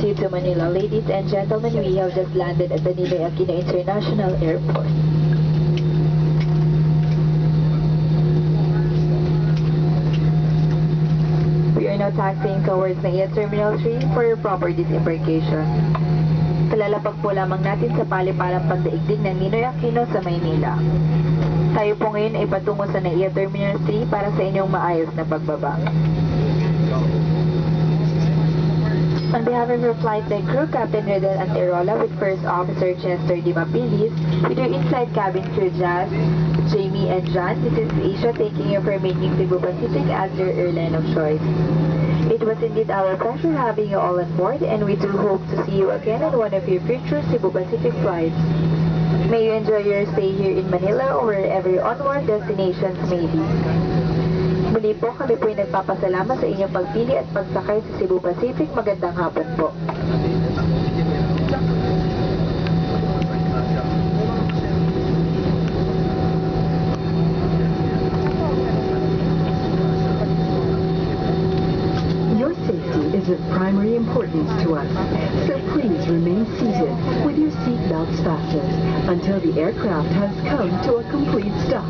you to Manila. Ladies and gentlemen, we have just landed at the Ninoy Aquino International Airport. We are now taxiing towards NAIA Terminal 3 for your proper disembarkation. Kalalapag po lamang natin sa palipalang pandaigdig ng Ninoy Aquino sa Maynila. Tayo po ngayon ay patungo sa NAIA Terminal 3 para sa inyong maayos na pagbaba. On behalf of your flight deck crew, Captain Redel Anterola with First Officer Chester Di Mapilis, with your inside cabin crew Jazz, Jamie and John, this is Asia taking you for making Cebu Pacific as your airline of choice. It was indeed our pleasure having you all on board, and we do hope to see you again on one of your future Cebu Pacific flights. May you enjoy your stay here in Manila or wherever your onward destinations may be. Muli po, kami po ay nagpapasalamat sa inyong pagpili at pagsakay sa Cebu Pacific. Magandang hapon po. Your safety is of primary importance to us, so please remain seated with your seatbelts fastened until the aircraft has come to a complete stop.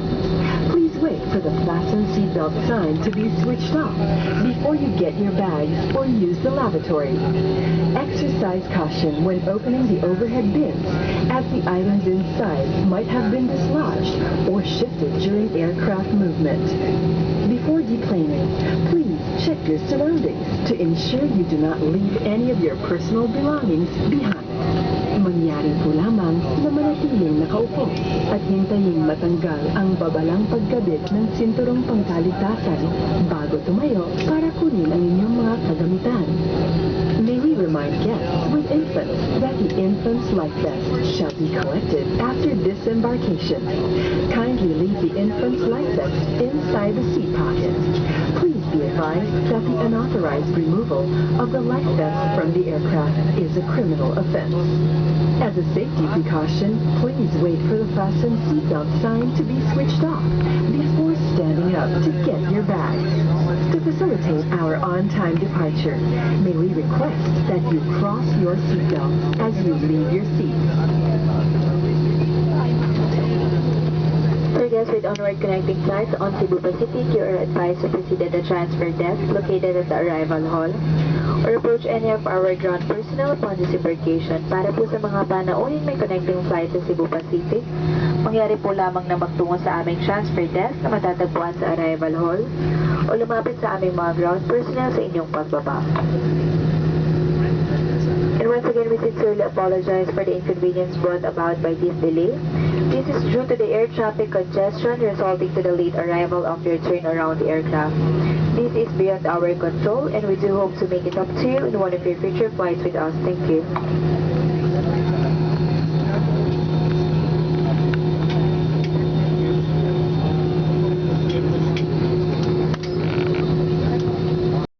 Please wait for the fasten seatbelt sign to be switched off before you get your bags or use the lavatory. Exercise caution when opening the overhead bins, as the items inside might have been dislodged or shifted during aircraft movement. Before deplaning, please check your surroundings to ensure you do not leave any of your personal belongings behind. Mangyari po lamang na manatiling nakaupo at hintaying matanggal ang babalang pagkabit ng sinturong pangkaligtasan bago tumayo para kunin ang inyong mga kagamitan. May we remind guests with infants that the infant's life vest shall be collected after disembarkation. Kindly leave the infant's life vest inside the seat pocket. Please be advised that the unauthorized removal of the life vest from the aircraft is a criminal offense. As a safety precaution, please wait for the fasten seatbelt sign to be switched off before standing up to get your bags. To facilitate our on-time departure, may we request that you cross your seatbelt as you leave your seat. For guests with onward connecting flights on Cebu Pacific, you are advised to proceed at the transfer desk located at the arrival hall or approach any of our ground personnel upon disembarkation. Para po sa mga panauhin may connecting flight sa Cebu Pacific, mangyari po lamang na magtungo sa aming transfer desk na matatagpuan sa arrival hall o lumapit sa aming mga ground personnel sa inyong pagbaba. And once again, we sincerely apologize for the inconvenience brought about by this delay. This is due to the air traffic congestion resulting to the late arrival of your turn around the aircraft. This is beyond our control, and we do hope to make it up to you in one of your future flights with us. Thank you.